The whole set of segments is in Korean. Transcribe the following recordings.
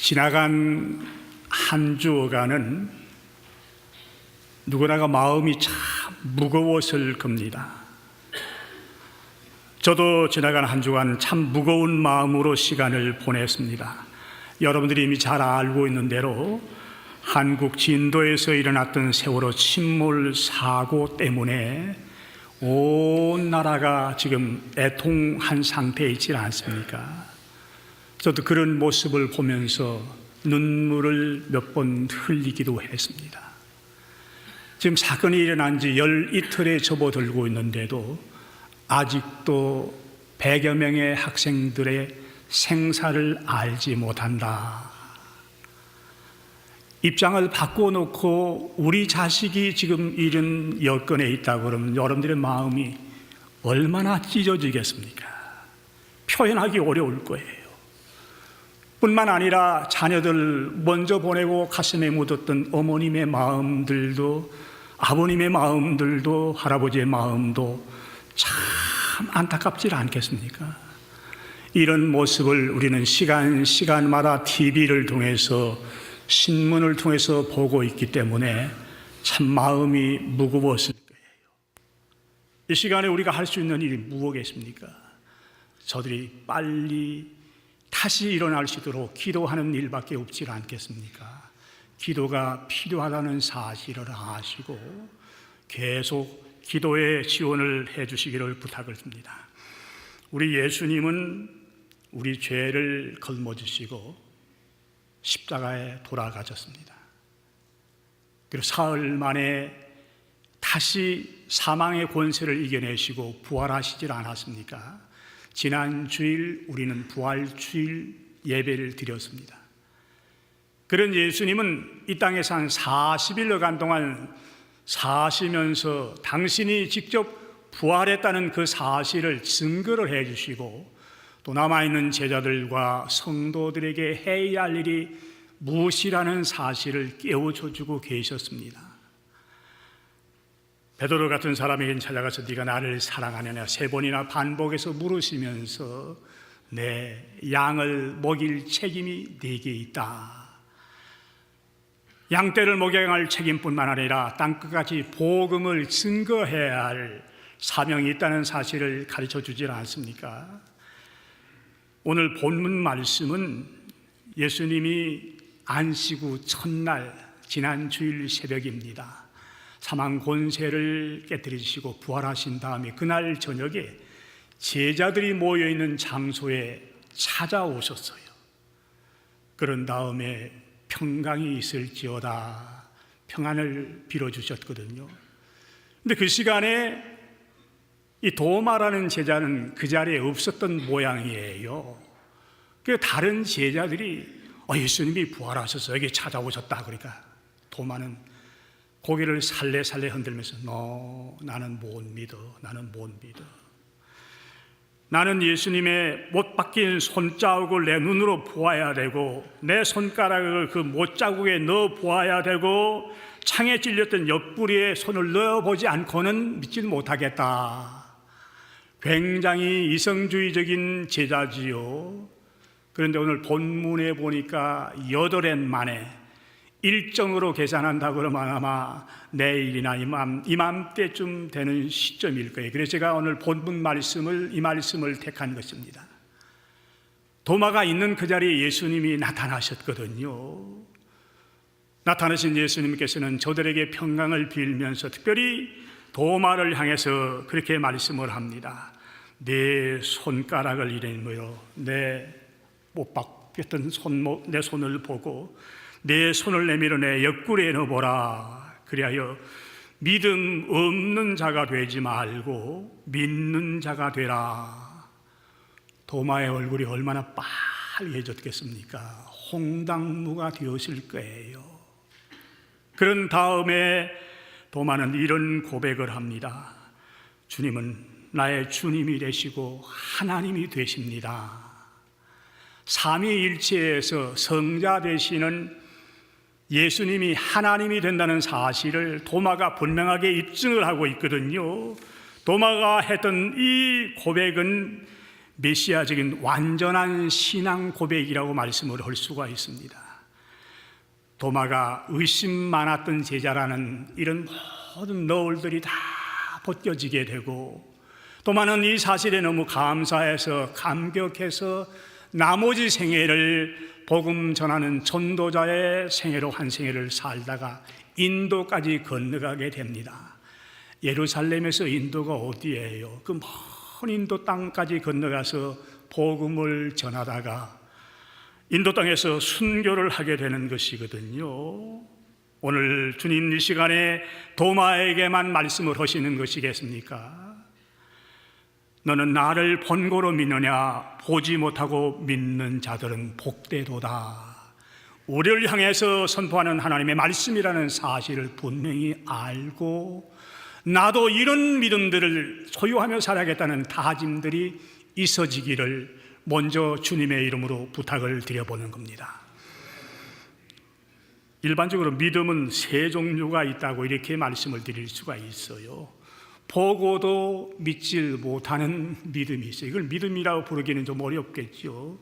지나간 한 주간은 누구나가 마음이 참 무거웠을 겁니다. 저도 지나간 한 주간 참 무거운 마음으로 시간을 보냈습니다. 여러분들이 이미 잘 알고 있는 대로 한국 진도에서 일어났던 세월호 침몰 사고 때문에 온 나라가 지금 애통한 상태에 있지 않습니까? 저도 그런 모습을 보면서 눈물을 몇 번 흘리기도 했습니다. 지금 사건이 일어난 지 열이틀에 접어들고 있는데도 아직도 100여 명의 학생들의 생사를 알지 못한다. 입장을 바꿔놓고 우리 자식이 지금 이런 여건에 있다고 그러면 여러분들의 마음이 얼마나 찢어지겠습니까? 표현하기 어려울 거예요. 뿐만 아니라 자녀들 먼저 보내고 가슴에 묻었던 어머님의 마음들도, 아버님의 마음들도, 할아버지의 마음도 참 안타깝지 않겠습니까? 이런 모습을 우리는 시간마다 TV를 통해서, 신문을 통해서 보고 있기 때문에 참 마음이 무거웠을 거예요. 이 시간에 우리가 할 수 있는 일이 무엇이겠습니까? 저들이 빨리 다시 일어날 수 있도록 기도하는 일밖에 없지 않겠습니까? 기도가 필요하다는 사실을 아시고 계속 기도에 지원을 해 주시기를 부탁을 드립니다. 우리 예수님은 우리 죄를 걸머지시고 십자가에 돌아가셨습니다. 그리고 사흘 만에 다시 사망의 권세를 이겨내시고 부활하시질 않았습니까? 지난 주일 우리는 부활주일 예배를 드렸습니다. 그런 예수님은 이 땅에서 한 40일여간 동안 사시면서 당신이 직접 부활했다는 그 사실을 증거를 해 주시고 또 남아있는 제자들과 성도들에게 해야 할 일이 무엇이라는 사실을 깨워줘 주고 계셨습니다. 베드로 같은 사람에게 찾아가서 네가 나를 사랑하느냐 3번이나 반복해서 물으시면서 내 양을 먹일 책임이 네게 있다. 양떼를 목양할 책임뿐만 아니라 땅끝까지 복음을 증거해야 할 사명이 있다는 사실을 가르쳐 주지 않습니까? 오늘 본문 말씀은 예수님이 안식 후 첫날 지난 주일 새벽입니다. 사망 권세를 깨뜨리시고 부활하신 다음에 그날 저녁에 제자들이 모여있는 장소에 찾아오셨어요. 그런 다음에 평강이 있을지어다 평안을 빌어주셨거든요. 근데 그 시간에 이 도마라는 제자는 그 자리에 없었던 모양이에요. 그 다른 제자들이 예수님이 부활하셔서 여기 찾아오셨다 그러니까 도마는 고개를 살래살래 흔들면서 나는 못 믿어. 나는 예수님의 못 박힌 손자국을 내 눈으로 보아야 되고 내 손가락을 그 못자국에 넣어 보아야 되고 창에 찔렸던 옆구리에 손을 넣어보지 않고는 믿지 못하겠다. 굉장히 이성주의적인 제자지요. 그런데 오늘 본문에 보니까 8해 만에 일정으로 계산한다고 그러면 아마 내일이나 이맘때쯤 되는 시점일 거예요. 그래서 제가 오늘 본문 이 말씀을 택한 것입니다. 도마가 있는 그 자리에 예수님이 나타나셨거든요. 나타나신 예수님께서는 저들에게 평강을 빌면서 특별히 도마를 향해서 그렇게 말씀을 합니다. 내 손가락을 이래므로 내 못 박혔던 내 손을 보고 내 손을 내밀어 내 옆구리에 넣어보라. 그리하여 믿음 없는 자가 되지 말고 믿는 자가 되라. 도마의 얼굴이 얼마나 빨개졌겠습니까? 홍당무가 되었을 거예요. 그런 다음에 도마는 이런 고백을 합니다. 주님은 나의 주님이 되시고 하나님이 되십니다. 삼위일체에서 성자 되시는 예수님이 하나님이 된다는 사실을 도마가 분명하게 입증을 하고 있거든요. 도마가 했던 이 고백은 메시아적인 완전한 신앙 고백이라고 말씀을 할 수가 있습니다. 도마가 의심 많았던 제자라는 이런 모든 너울들이 다 벗겨지게 되고, 도마는 이 사실에 너무 감사해서 감격해서 나머지 생애를 복음 전하는 전도자의 생애로 한 생애를 살다가 인도까지 건너가게 됩니다. 예루살렘에서 인도가 어디예요? 그 먼 인도 땅까지 건너가서 복음을 전하다가 인도 땅에서 순교를 하게 되는 것이거든요. 오늘 주님 이 시간에 도마에게만 말씀을 하시는 것이겠습니까? 너는 나를 본고로 믿느냐? 보지 못하고 믿는 자들은 복되도다. 우리를 향해서 선포하는 하나님의 말씀이라는 사실을 분명히 알고 나도 이런 믿음들을 소유하며 살아야겠다는 다짐들이 있어지기를 먼저 주님의 이름으로 부탁을 드려보는 겁니다. 일반적으로 믿음은 세 종류가 있다고 이렇게 말씀을 드릴 수가 있어요. 보고도 믿질 못하는 믿음이 있어요. 이걸 믿음이라고 부르기는 좀 어렵겠죠.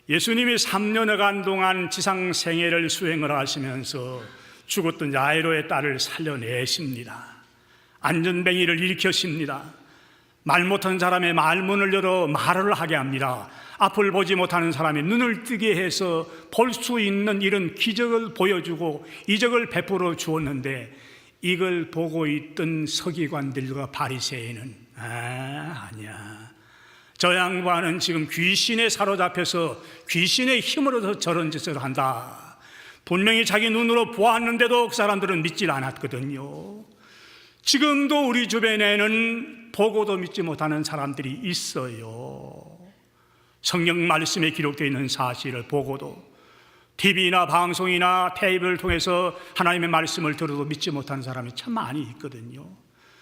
예수님이 3년여간 동안 지상 생애를 수행을 하시면서 죽었던 야이로의 딸을 살려내십니다. 안전뱅이를 일으키십니다. 말 못하는 사람의 말문을 열어 말을 하게 합니다. 앞을 보지 못하는 사람의 눈을 뜨게 해서 볼 수 있는 이런 기적을 보여주고 이적을 베풀어 주었는데, 이걸 보고 있던 서기관들과 바리새인은 아니야, 저 양반은 지금 귀신에 사로잡혀서 귀신의 힘으로 저런 짓을 한다. 분명히 자기 눈으로 보았는데도 그 사람들은 믿질 않았거든요. 지금도 우리 주변에는 보고도 믿지 못하는 사람들이 있어요. 성경 말씀에 기록되어 있는 사실을 보고도 TV나 방송이나 테이블을 통해서 하나님의 말씀을 들어도 믿지 못하는 사람이 참 많이 있거든요.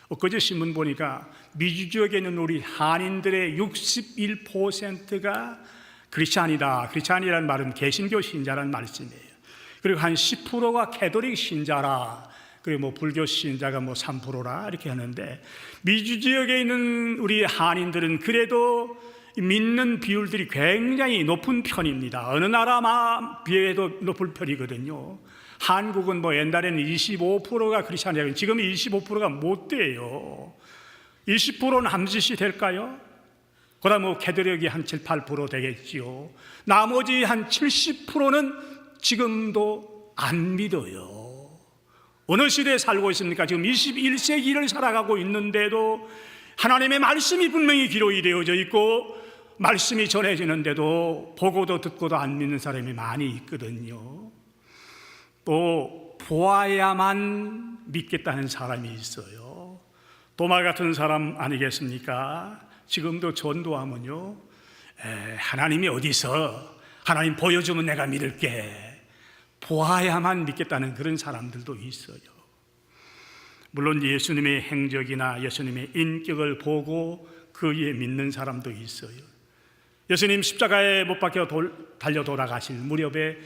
엊그제 신문 보니까 미주 지역에 있는 우리 한인들의 61%가 크리스찬이다. 크리스찬이라는 말은 개신교 신자라는 말씀이에요. 그리고 한 10%가 캐톨릭 신자라. 그리고 불교 신자가 3%라 이렇게 하는데, 미주 지역에 있는 우리 한인들은 그래도 믿는 비율들이 굉장히 높은 편입니다. 어느 나라만 비해도 높은 편이거든요. 한국은 옛날에는 25%가 크리스찬이라고, 지금 25%가 못 돼요. 20%는 남짓이 될까요? 그 다음 캐톨릭이 한 7, 8% 되겠지요. 나머지 한 70%는 지금도 안 믿어요. 어느 시대에 살고 있습니까? 지금 21세기를 살아가고 있는데도 하나님의 말씀이 분명히 기록이 되어져 있고 말씀이 전해지는데도 보고도 듣고도 안 믿는 사람이 많이 있거든요. 또 보아야만 믿겠다는 사람이 있어요. 도마 같은 사람 아니겠습니까? 지금도 전도하면요, 하나님이 어디서, 하나님 보여주면 내가 믿을게, 보아야만 믿겠다는 그런 사람들도 있어요. 물론 예수님의 행적이나 예수님의 인격을 보고 그에 믿는 사람도 있어요. 예수님 십자가에 못 박혀 달려 돌아가실 무렵에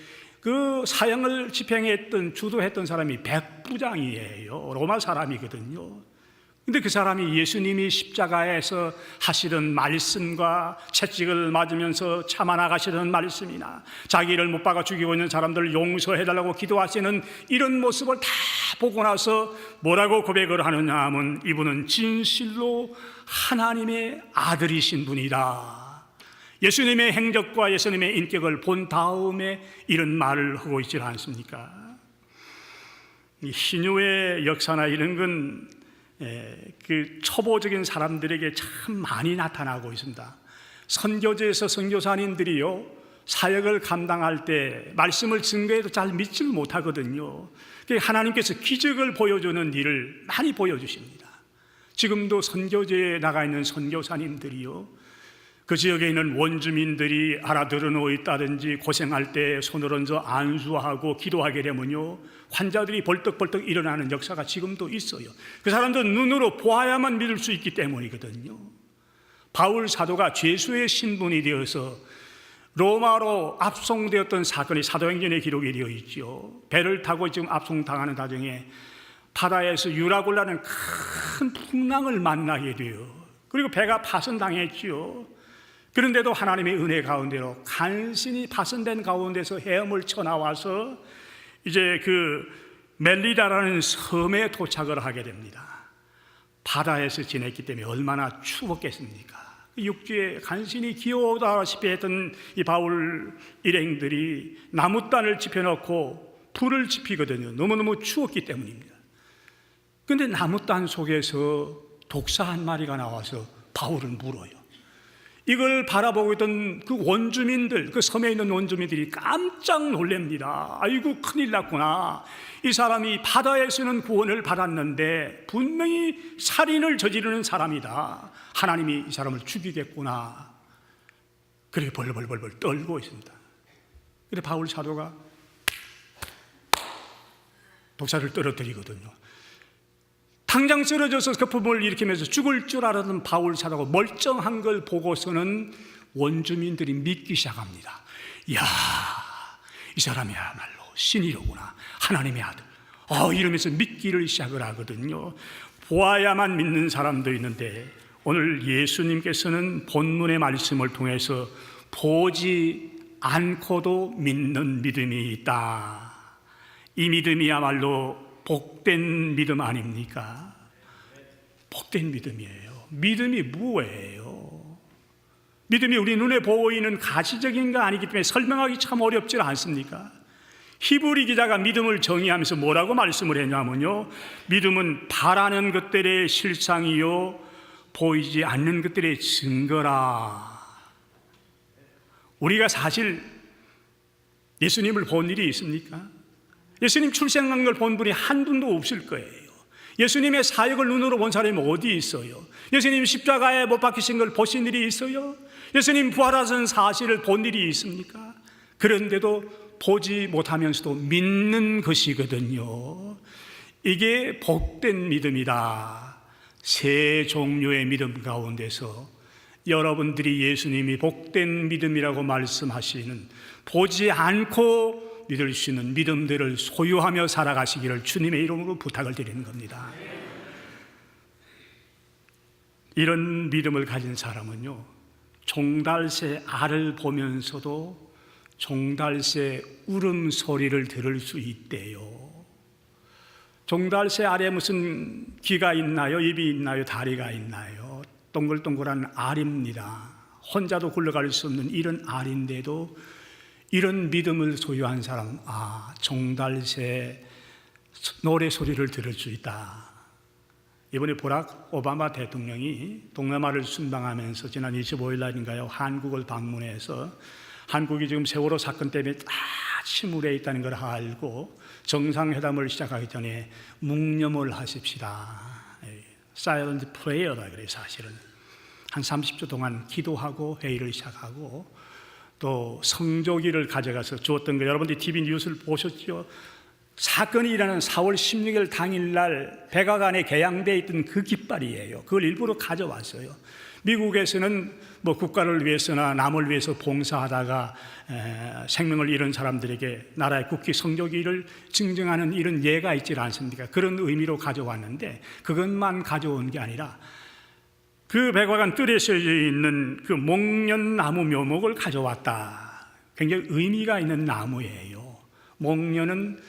그 사형을 집행했던, 주도했던 사람이 백부장이에요. 로마 사람이거든요. 근데 그 사람이 예수님이 십자가에서 하시던 말씀과 채찍을 맞으면서 참아 나가시던 말씀이나 자기를 못 박아 죽이고 있는 사람들을 용서해달라고 기도하시는 이런 모습을 다 보고 나서 뭐라고 고백을 하느냐 하면, 이분은 진실로 하나님의 아들이신 분이다. 예수님의 행적과 예수님의 인격을 본 다음에 이런 말을 하고 있지 않습니까? 이 신유의 역사나 이런 건 그 초보적인 사람들에게 참 많이 나타나고 있습니다. 선교제에서 선교사님들이요, 사역을 감당할 때 말씀을 증거해도 잘 믿지 못하거든요. 하나님께서 기적을 보여주는 일을 많이 보여주십니다. 지금도 선교제에 나가 있는 선교사님들이요, 그 지역에 있는 원주민들이 알아들어 있다든지 고생할 때 손을 얹어 안수하고 기도하게 되면요, 환자들이 벌떡벌떡 일어나는 역사가 지금도 있어요. 그 사람들은 눈으로 보아야만 믿을 수 있기 때문이거든요. 바울 사도가 죄수의 신분이 되어서 로마로 압송되었던 사건이 사도행전에 기록이 되어 있죠. 배를 타고 지금 압송당하는 과정에 바다에서 유라굴라는 큰 풍랑을 만나게 돼요. 그리고 배가 파손당했죠. 그런데도 하나님의 은혜 가운데로 간신히 파손된 가운데서 헤엄을 쳐 나와서 이제 그 멜리다라는 섬에 도착을 하게 됩니다. 바다에서 지냈기 때문에 얼마나 추웠겠습니까? 육지에 간신히 기어오다시피 했던 이 바울 일행들이 나무단을 지펴놓고 불을 지피거든요. 너무너무 추웠기 때문입니다. 그런데 나무단 속에서 독사 한 마리가 나와서 바울을 물어요. 이걸 바라보고 있던 그 원주민들, 그 섬에 있는 원주민들이 깜짝 놀랍니다. 아이고, 큰일 났구나. 이 사람이 바다에서는 구원을 받았는데 분명히 살인을 저지르는 사람이다. 하나님이 이 사람을 죽이겠구나. 그렇게 벌벌벌벌 떨고 있습니다. 그런데 바울 사도가 독사를 떨어뜨리거든요. 당장 쓰러져서 거품을 일으키면서 죽을 줄 알았던 바울 사도가 멀쩡한 걸 보고서는 원주민들이 믿기 시작합니다. 이야, 이 사람이야말로 신이로구나, 하나님의 아들. 이러면서 믿기를 시작을 하거든요. 보아야만 믿는 사람도 있는데 오늘 예수님께서는 본문의 말씀을 통해서 보지 않고도 믿는 믿음이 있다. 이 믿음이야말로 복된 믿음 아닙니까? 복된 믿음이에요. 믿음이 뭐예요? 믿음이 우리 눈에 보이는 가시적인 거 아니기 때문에 설명하기 참 어렵지 않습니까? 히브리 기자가 믿음을 정의하면서 뭐라고 말씀을 했냐면요, 믿음은 바라는 것들의 실상이요 보이지 않는 것들의 증거라. 우리가 사실 예수님을 본 일이 있습니까? 예수님 출생한 걸 본 분이 한 분도 없을 거예요. 예수님의 사역을 눈으로 본 사람이 어디 있어요? 예수님 십자가에 못 박히신 걸 보신 일이 있어요? 예수님 부활하신 사실을 본 일이 있습니까? 그런데도 보지 못하면서도 믿는 것이거든요. 이게 복된 믿음이다. 세 종류의 믿음 가운데서 여러분들이 예수님이 복된 믿음이라고 말씀하시는 보지 않고 믿을 수 있는 믿음들을 소유하며 살아가시기를 주님의 이름으로 부탁을 드리는 겁니다. 이런 믿음을 가진 사람은요, 종달새 알을 보면서도 종달새 울음소리를 들을 수 있대요. 종달새 알에 무슨 귀가 있나요? 입이 있나요? 다리가 있나요? 동글동글한 알입니다. 혼자도 굴러갈 수 없는 이런 알인데도 이런 믿음을 소유한 사람, 종달새 노래 소리를 들을 수 있다. 이번에 버락 오바마 대통령이 동남아를 순방하면서 지난 25일 날인가요, 한국을 방문해서 한국이 지금 세월호 사건 때문에 다 침울해 있다는 걸 알고 정상회담을 시작하기 전에 묵념을 하십시다. 사일런트 프레이어라 그래요. 사실은 한 30초 동안 기도하고 회의를 시작하고 또 성조기를 가져가서 주었던 거, 여러분들이 TV 뉴스를 보셨죠? 사건이 일어난 4월 16일 당일날 백악관에 개양되어 있던 그 깃발이에요. 그걸 일부러 가져왔어요. 미국에서는 뭐 국가를 위해서나 남을 위해서 봉사하다가 생명을 잃은 사람들에게 나라의 국기 성조기를 증정하는 이런 예가 있지 않습니까? 그런 의미로 가져왔는데 그것만 가져온 게 아니라 그 백악관 뜰에 쓰여져 있는 그 목련나무 묘목을 가져왔다. 굉장히 의미가 있는 나무예요. 목련은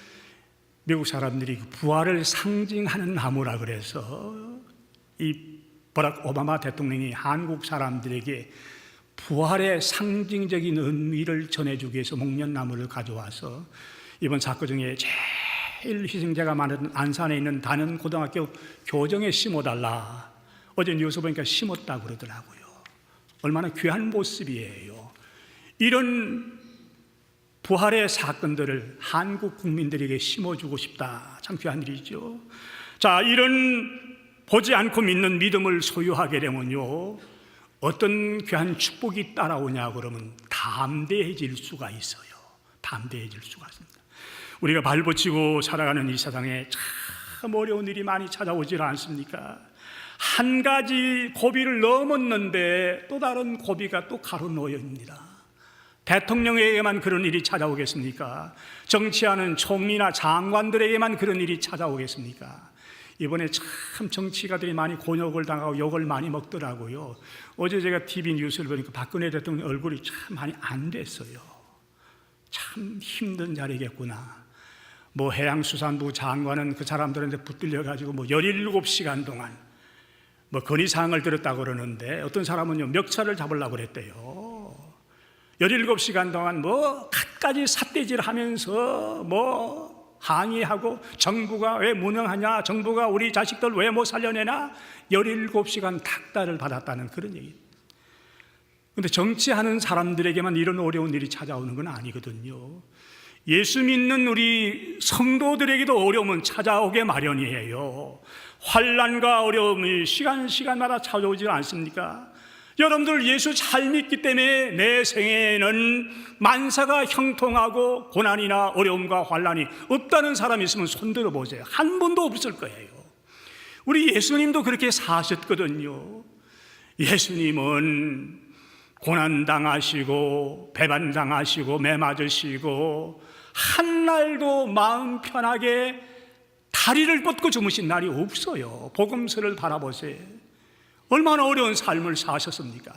미국 사람들이 부활을 상징하는 나무라 그래서 이 버락 오바마 대통령이 한국 사람들에게 부활의 상징적인 의미를 전해주기 위해서 목련나무를 가져와서 이번 사건 중에 제일 희생자가 많은 안산에 있는 단원고등학교 교정에 심어달라. 어제 뉴스 보니까 심었다고 그러더라고요. 얼마나 귀한 모습이에요. 이런 부활의 사건들을 한국 국민들에게 심어주고 싶다. 참 귀한 일이죠. 자, 이런 보지 않고 믿는 믿음을 소유하게 되면요, 어떤 귀한 축복이 따라오냐 그러면 담대해질 수가 있어요. 담대해질 수가 있습니다. 우리가 발붙이고 살아가는 이 세상에 참 어려운 일이 많이 찾아오질 않습니까? 한 가지 고비를 넘었는데 또 다른 고비가 또 가로놓여 있습니다. 대통령에게만 그런 일이 찾아오겠습니까? 정치하는 총리나 장관들에게만 그런 일이 찾아오겠습니까? 이번에 참 정치가들이 많이 곤욕을 당하고 욕을 많이 먹더라고요. 어제 제가 TV 뉴스를 보니까 박근혜 대통령 얼굴이 참 많이 안 됐어요. 참 힘든 자리겠구나. 뭐 해양수산부 장관은 그 사람들한테 붙들려가지고 뭐 17시간 동안 뭐 건의사항을 들었다고 그러는데, 어떤 사람은요 멱살을 잡으려고 그랬대요. 17시간 동안 뭐 갖가지 삿대질 하면서 뭐 항의하고, 정부가 왜 무능하냐, 정부가 우리 자식들 왜 못 살려내나, 17시간 닥달을 받았다는 그런 얘기. 그런데 정치하는 사람들에게만 이런 어려운 일이 찾아오는 건 아니거든요. 예수 믿는 우리 성도들에게도 어려움은 찾아오게 마련이에요. 환난과 어려움이 시간마다 찾아오지 않습니까? 여러분들 예수 잘 믿기 때문에 내 생에는 만사가 형통하고 고난이나 어려움과 환난이 없다는 사람이 있으면 손들어 보세요. 한 번도 없을 거예요. 우리 예수님도 그렇게 사셨거든요. 예수님은 고난당하시고 배반당하시고 매맞으시고 한날도 마음 편하게 다리를 뻗고 주무신 날이 없어요. 복음서를 바라보세요. 얼마나 어려운 삶을 사셨습니까?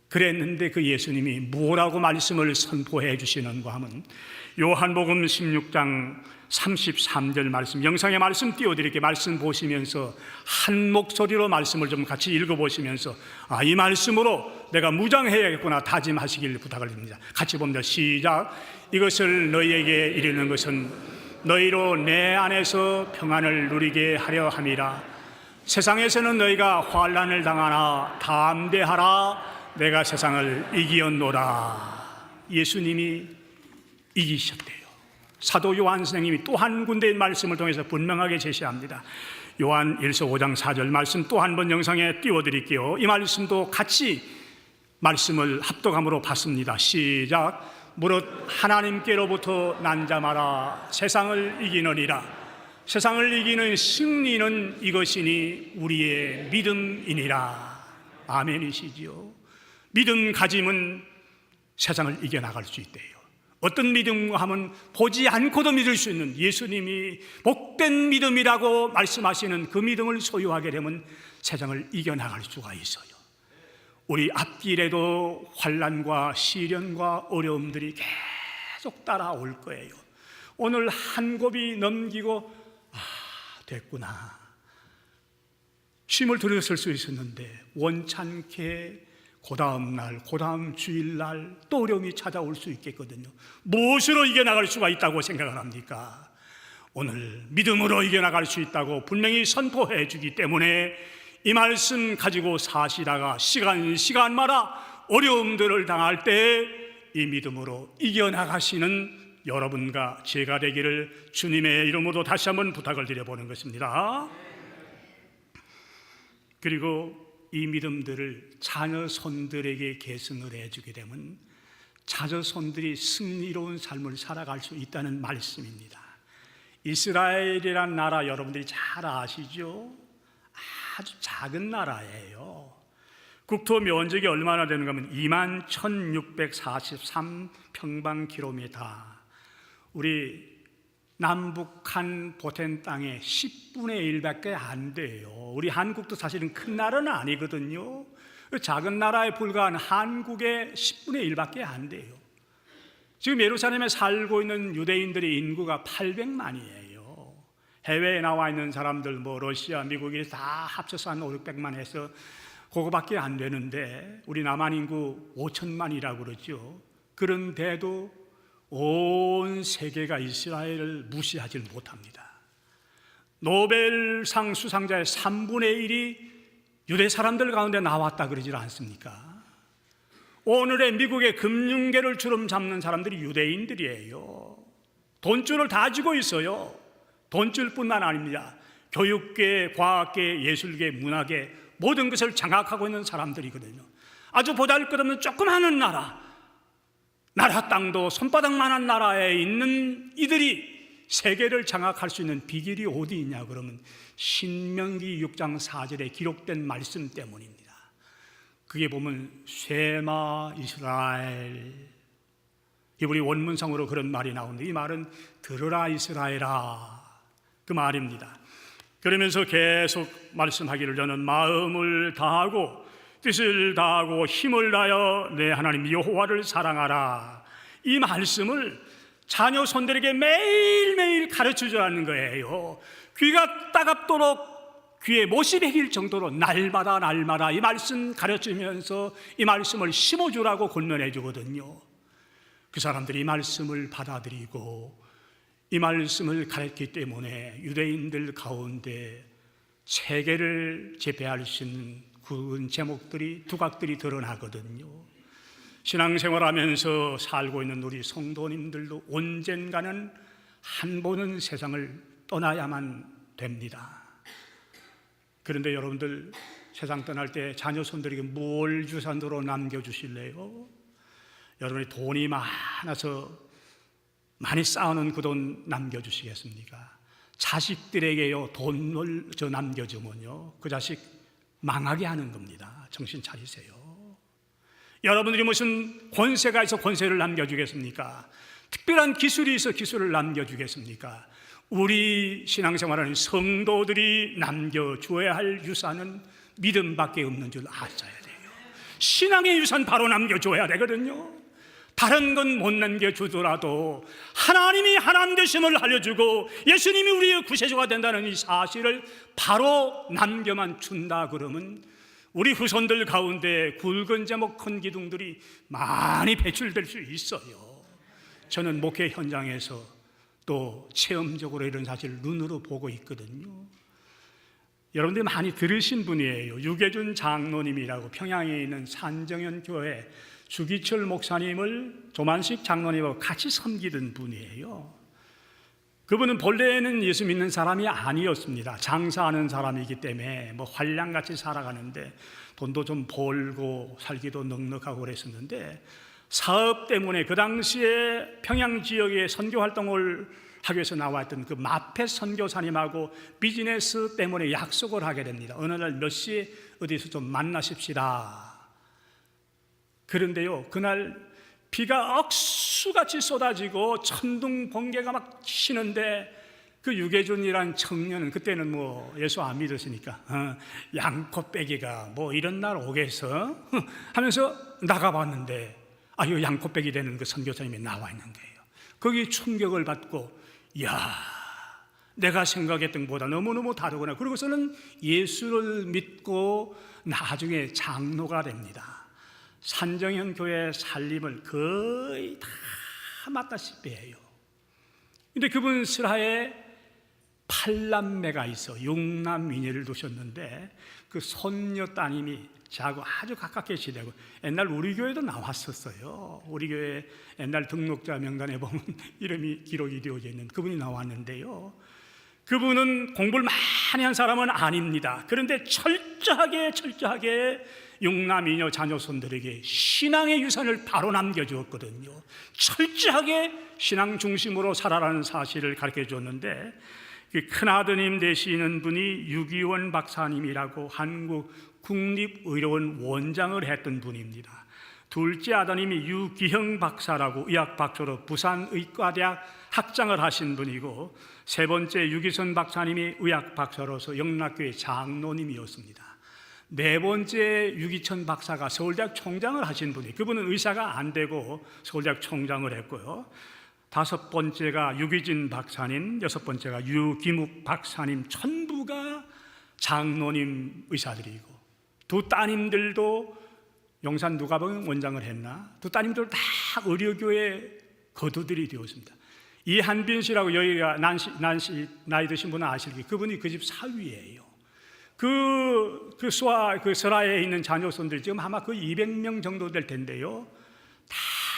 그랬는데 그 예수님이 뭐라고 말씀을 선포해 주시는가 하면, 요한복음 16장 33절 말씀, 영상의 말씀 띄워드릴게요. 말씀 보시면서 한 목소리로 말씀을 좀 같이 읽어보시면서 이 말씀으로 내가 무장해야겠구나 다짐하시길 부탁을 드립니다. 같이 봅니다. 시작. 이것을 너희에게 이르는 것은 너희로 내 안에서 평안을 누리게 하려 함이라. 세상에서는 너희가 환난을 당하나 담대하라. 내가 세상을 이기었노라. 예수님이 이기셨대요. 사도 요한 선생님이 또 한 군데의 말씀을 통해서 분명하게 제시합니다. 요한 1서 5장 4절 말씀 또 한 번 영상에 띄워드릴게요. 이 말씀도 같이 말씀을 합독함으로 받습니다. 시작. 무릇 하나님께로부터 난 자 마라. 세상을 이기느니라. 세상을 이기는 승리는 이것이니 우리의 믿음이니라. 아멘이시지요. 믿음 가짐은 세상을 이겨나갈 수 있대요. 어떤 믿음 하면 보지 않고도 믿을 수 있는, 예수님이 복된 믿음이라고 말씀하시는 그 믿음을 소유하게 되면 세상을 이겨나갈 수가 있어요. 우리 앞길에도 환난과 시련과 어려움들이 계속 따라올 거예요. 오늘 한 곱이 넘기고 됐구나, 쉼을 들였을 수 있었는데 원찮게 그 다음 날, 그 다음 주일날 또 어려움이 찾아올 수 있겠거든요. 무엇으로 이겨나갈 수가 있다고 생각을 합니까? 오늘 믿음으로 이겨나갈 수 있다고 분명히 선포해 주기 때문에 이 말씀 가지고 사시다가 시간마다 어려움들을 당할 때 이 믿음으로 이겨나가시는 여러분과 제가 되기를 주님의 이름으로 다시 한번 부탁을 드려보는 것입니다. 그리고 이 믿음들을 자녀손들에게 계승을 해주게 되면 자녀손들이 승리로운 삶을 살아갈 수 있다는 말씀입니다. 이스라엘이란 나라 여러분들이 잘 아시죠? 아주 작은 나라예요. 국토 면적이 얼마나 되는가 하면 21,643평방킬로미터. 우리 남북한 보탠 땅의 10분의 1밖에 안 돼요. 우리 한국도 사실은 큰 나라는 아니거든요. 작은 나라에 불과한 한국의 10분의 1밖에 안 돼요. 지금 예루살렘에 살고 있는 유대인들의 인구가 800만이에요. 해외에 나와 있는 사람들 뭐 러시아, 미국이 다 합쳐서 한 500~600만 해서 그거밖에 안 되는데 우리 남한 인구 5천만이라고 그러죠. 그런데도 온 세계가 이스라엘을 무시하지 못합니다. 노벨상 수상자의 3분의 1이 유대 사람들 가운데 나왔다 그러지 않습니까? 오늘의 미국의 금융계를 주름 잡는 사람들이 유대인들이에요. 돈줄을 다 쥐고 있어요. 돈줄뿐만 아닙니다. 교육계, 과학계, 예술계, 문화계 모든 것을 장악하고 있는 사람들이거든요. 아주 보잘것없는 조그마한 나라 땅도 손바닥만한 나라에 있는 이들이 세계를 장악할 수 있는 비결이 어디 있냐 그러면 신명기 6장 4절에 기록된 말씀 때문입니다. 그게 보면 쉐마 이스라엘, 우리 원문상으로 그런 말이 나오는데 이 말은 들으라 이스라엘아 그 말입니다. 그러면서 계속 말씀하기를 저는 마음을 다하고 뜻을 다하고 힘을 다하여 내 하나님 여호와를 사랑하라. 이 말씀을 자녀 손들에게 매일매일 가르쳐주라는 거예요. 귀가 따갑도록 귀에 못이 박힐 정도로 날마다 이 말씀 가르치면서 이 말씀을 심어주라고 권면해 주거든요. 그 사람들이 이 말씀을 받아들이고 이 말씀을 가르쳤기 때문에 유대인들 가운데 세계를 제패할 수 있는 굵은 제목들이, 두각들이 드러나거든요. 신앙생활하면서 살고 있는 우리 성도님들도 언젠가는 한 번은 세상을 떠나야만 됩니다. 그런데 여러분들 세상 떠날 때 자녀 손들에게 뭘 유산으로 남겨주실래요? 여러분이 돈이 많아서 많이 쌓아놓은 그 돈 남겨주시겠습니까? 자식들에게요 돈을 남겨주면요 그 자식 망하게 하는 겁니다. 정신 차리세요. 여러분들이 무슨 권세가 있어 권세를 남겨주겠습니까? 특별한 기술이 있어 기술을 남겨주겠습니까? 우리 신앙생활하는 성도들이 남겨줘야 할 유산은 믿음밖에 없는 줄 아셔야 돼요. 신앙의 유산 바로 남겨줘야 되거든요. 다른 건 못 남겨주더라도 하나님이 하나님 되심을 알려주고 예수님이 우리의 구세주가 된다는 이 사실을 바로 남겨만 준다 그러면 우리 후손들 가운데 굵은 제목 큰 기둥들이 많이 배출될 수 있어요. 저는 목회 현장에서 또 체험적으로 이런 사실을 눈으로 보고 있거든요. 여러분들이 많이 들으신 분이에요. 유계준 장로님이라고 평양에 있는 산정현 교회 주기철 목사님을 조만식 장로님하고 같이 섬기던 분이에요. 그분은 본래는 예수 믿는 사람이 아니었습니다. 장사하는 사람이기 때문에 뭐 환량같이 살아가는데 돈도 좀 벌고 살기도 넉넉하고 그랬었는데 사업 때문에 그 당시에 평양 지역에 선교 활동을 하기 위해서 나왔던 그 마페 선교사님하고 비즈니스 때문에 약속을 하게 됩니다. 어느 날 몇 시에 어디서 좀 만나십시다. 그런데요 그날 비가 억수같이 쏟아지고 천둥 번개가 막 치는데 그 유계준이란 청년은 그때는 뭐 예수 안 믿었으니까 양코빼기가 뭐 이런 날 오겠어 하면서 나가봤는데 이 양코빼기 되는 그 선교사님이 나와 있는 거예요. 거기 충격을 받고 야 내가 생각했던 것보다 너무너무 다르구나. 그러고서는 예수를 믿고 나중에 장로가 됩니다. 산정현 교회 살림을 거의 다 맡다시피 해요. 근데 그분 슬하에 8남매가 있어 6남미녀를 두셨는데 그 손녀 따님이 저하고 아주 가깝게 지내고 옛날 우리 교회도 나왔었어요. 우리 교회 옛날 등록자 명단에 보면 이름이 기록이 되어져 있는 그분이 나왔는데요. 그분은 공부를 많이 한 사람은 아닙니다. 그런데 철저하게 6남이녀 자녀손들에게 신앙의 유산을 바로 남겨주었거든요. 철저하게 신앙 중심으로 살아라는 사실을 가르쳐 줬는데 그 큰아드님 되시는 분이 유기원 박사님이라고 한국 국립의료원 원장을 했던 분입니다. 둘째 아드님이 유기형 박사라고 의학 박사로 부산의과대학 학장을 하신 분이고 세 번째 유기선 박사님이 의학 박사로서 영락교회 장로님이었습니다. 네 번째 유기천 박사가 서울대학 총장을 하신 분이 그분은 의사가 안 되고 서울대학 총장을 했고요. 다섯 번째가 유기진 박사님, 여섯 번째가 유기묵 박사님 전부가 장로님 의사들이고 두 따님들도 용산 누가복음 원장을 했나? 두 따님들 다 의료교회 거두들이 되었습니다. 이한빈 씨라고 여기가 난시 나이 드신 분은 아실기 그분이 그 집 사위예요. 그 설화에 있는 자녀손들 지금 아마 그 200명 정도 될 텐데요.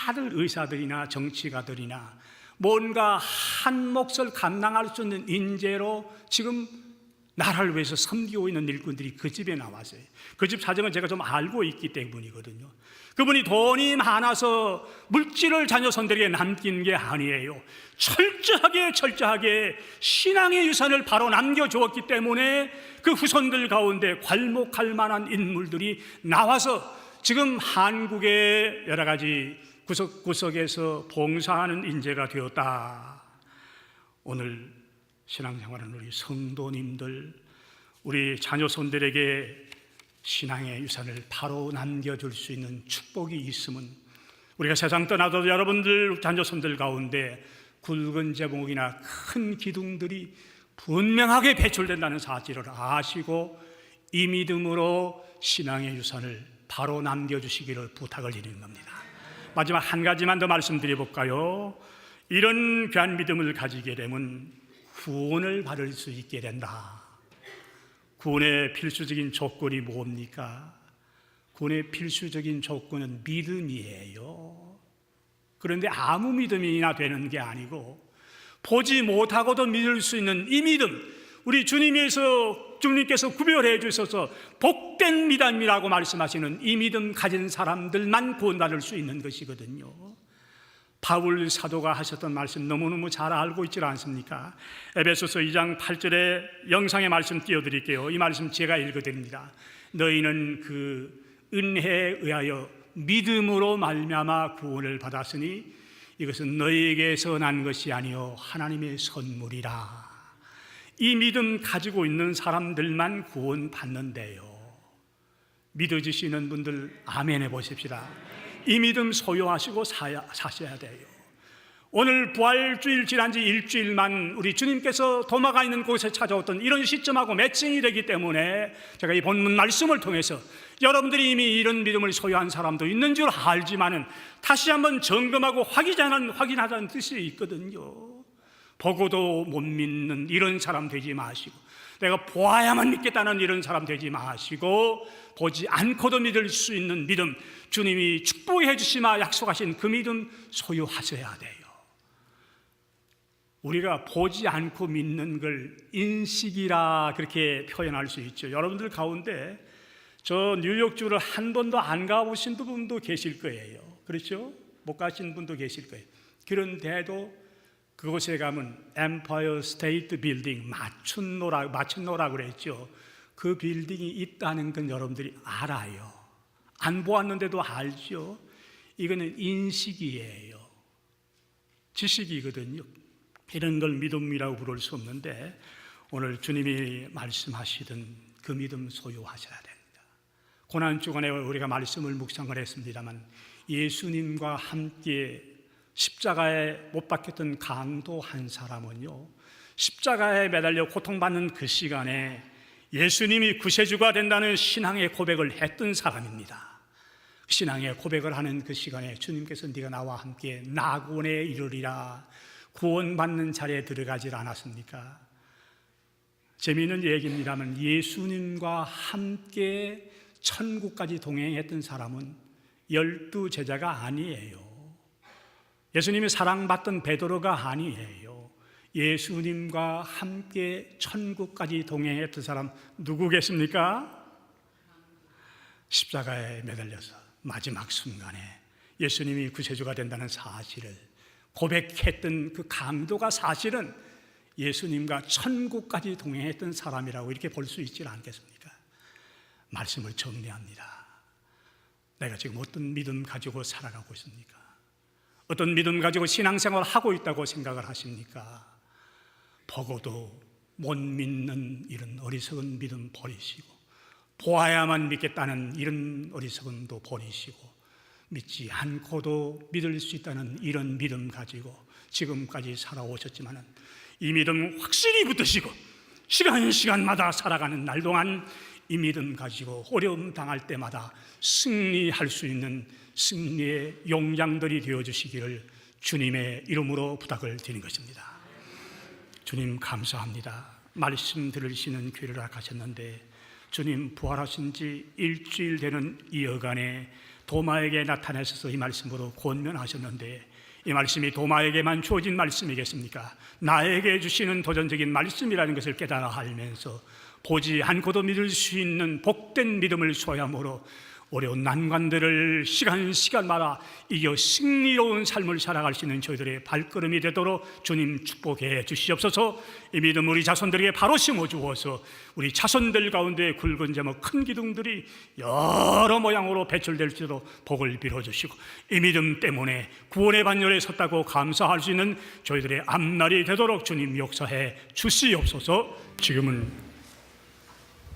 다들 의사들이나 정치가들이나 뭔가 한 몫을 감당할 수 있는 인재로 지금 나라를 위해서 섬기고 있는 일꾼들이 그 집에 나왔어요. 그 집 사정은 제가 좀 알고 있기 때문이거든요. 그분이 돈이 많아서 물질을 자녀손들에게 남긴 게 아니에요. 철저하게 신앙의 유산을 바로 남겨주었기 때문에 그 후손들 가운데 괄목할 만한 인물들이 나와서 지금 한국의 여러 가지 구석구석에서 봉사하는 인재가 되었다. 오늘 신앙생활은 우리 성도님들, 우리 자녀손들에게 신앙의 유산을 바로 남겨줄 수 있는 축복이 있으면 우리가 세상 떠나도 여러분들 자녀손들 가운데 굵은 제목이나 큰 기둥들이 분명하게 배출된다는 사실을 아시고 이 믿음으로 신앙의 유산을 바로 남겨주시기를 부탁을 드리는 겁니다. 마지막 한 가지만 더 말씀드려볼까요? 이런 귀한 믿음을 가지게 되면 구원을 받을 수 있게 된다. 구원의 필수적인 조건이 뭡니까? 구원의 필수적인 조건은 믿음이에요. 그런데 아무 믿음이나 되는 게 아니고 보지 못하고도 믿을 수 있는 이 믿음, 우리 주님께서 구별해 주셔서 복된 믿음이라고 말씀하시는 이 믿음 가진 사람들만 구원받을 수 있는 것이거든요. 바울 사도가 하셨던 말씀 너무너무 잘 알고 있지 않습니까? 에베소서 2장 8절에 영상의 말씀 띄워드릴게요. 이 말씀 제가 읽어드립니다. 너희는 그 은혜에 의하여 믿음으로 말미암아 구원을 받았으니 이것은 너희에게서 난 것이 아니요 하나님의 선물이라. 이 믿음 가지고 있는 사람들만 구원 받는데요. 믿어지시는 분들 아멘 해보십시다. 이 믿음 소유하시고 사셔야 돼요. 오늘 부활주일 지난 지 일주일만 우리 주님께서 도마가 있는 곳에 찾아왔던 이런 시점하고 매칭이 되기 때문에 제가 이 본문 말씀을 통해서 여러분들이 이미 이런 믿음을 소유한 사람도 있는 줄 알지만은 다시 한번 점검하고 확인하자는 뜻이 있거든요. 보고도 못 믿는 이런 사람 되지 마시고, 내가 보아야만 믿겠다는 이런 사람 되지 마시고, 보지 않고도 믿을 수 있는 믿음, 주님이 축복해 주시마 약속하신 그 믿음 소유하셔야 돼요. 우리가 보지 않고 믿는 걸 인식이라 그렇게 표현할 수 있죠. 여러분들 가운데 저 뉴욕주를 한 번도 안 가보신 분도 계실 거예요. 그렇죠? 못 가신 분도 계실 거예요. 그런데도 그곳에 가면 엠파이어 스테이트 빌딩, 마춘노라 그랬죠. 그 빌딩이 있다는 건 여러분들이 알아요. 안 보았는데도 알죠. 이거는 인식이에요. 지식이거든요. 이런 걸 믿음이라고 부를 수 없는데 오늘 주님이 말씀하시던 그 믿음 소유하셔야 됩니다. 고난주간에 우리가 말씀을 묵상을 했습니다만 예수님과 함께 십자가에 못 박혔던 강도 한 사람은요, 십자가에 매달려 고통받는 그 시간에 예수님이 구세주가 된다는 신앙의 고백을 했던 사람입니다. 신앙의 고백을 하는 그 시간에 주님께서 네가 나와 함께 낙원에 이르리라, 구원받는 자리에 들어가질 않았습니까? 재미있는 얘기입니다만 예수님과 함께 천국까지 동행했던 사람은 12제자가 아니에요. 예수님이 사랑받던 베드로가 아니에요. 예수님과 함께 천국까지 동행했던 사람 누구겠습니까? 십자가에 매달려서 마지막 순간에 예수님이 구세주가 된다는 사실을 고백했던 그 강도가 사실은 예수님과 천국까지 동행했던 사람이라고 이렇게 볼 수 있지 않겠습니까? 말씀을 정리합니다. 내가 지금 어떤 믿음 가지고 살아가고 있습니까? 어떤 믿음 가지고 신앙생활을 하고 있다고 생각을 하십니까? 보고도 못 믿는 이런 어리석은 믿음 버리시고, 보아야만 믿겠다는 이런 어리석음도 버리시고, 믿지 않고도 믿을 수 있다는 이런 믿음 가지고 지금까지 살아오셨지만 이 믿음 확실히 붙드시고 시간마다 살아가는 날 동안 이 믿음 가지고 어려움 당할 때마다 승리할 수 있는 승리의 용장들이 되어주시기를 주님의 이름으로 부탁을 드리는 것입니다. 주님 감사합니다. 말씀 들으시는 귀를 허락하셨는데 주님 부활하신 지 일주일 되는 이 여간에 도마에게 나타나셔서 이 말씀으로 권면하셨는데 이 말씀이 도마에게만 주어진 말씀이겠습니까? 나에게 주시는 도전적인 말씀이라는 것을 깨달아 알면서 보지 않고도 믿을 수 있는 복된 믿음을 소유함으로 어려운 난관들을 시간마다 이겨 승리로운 삶을 살아갈 수 있는 저희들의 발걸음이 되도록 주님 축복해 주시옵소서. 이 믿음 우리 자손들에게 바로 심어주어서 우리 자손들 가운데 굵은 제목 큰 기둥들이 여러 모양으로 배출될 수 있도록 복을 빌어주시고, 이 믿음 때문에 구원의 반열에 섰다고 감사할 수 있는 저희들의 앞날이 되도록 주님 역사해 주시옵소서. 지금은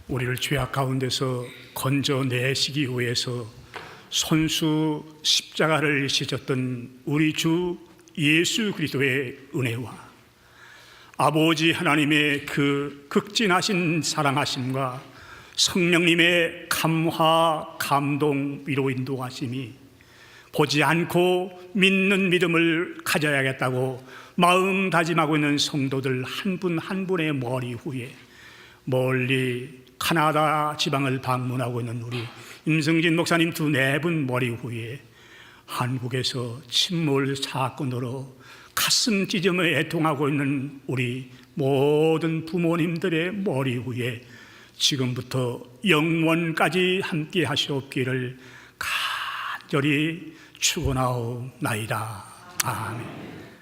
우리를 죄악 가운데서 건져내시기 위해서 손수 십자가를 지셨던 우리 주 예수 그리스도의 은혜와 아버지 하나님의 그 극진하신 사랑하심과 성령님의 감화, 감동, 위로 인도하심이 보지 않고 믿는 믿음을 가져야겠다고 마음 다짐하고 있는 성도들 한 분 한 분의 머리 위에, 멀리 카나다 지방을 방문하고 있는 우리 임승진 목사님 두 네 분 머리 위에, 한국에서 침몰 사건으로 가슴 찢으며 애통하고 있는 우리 모든 부모님들의 머리 위에 지금부터 영원까지 함께 하시옵기를 간절히 축원하옵나이다. 아멘.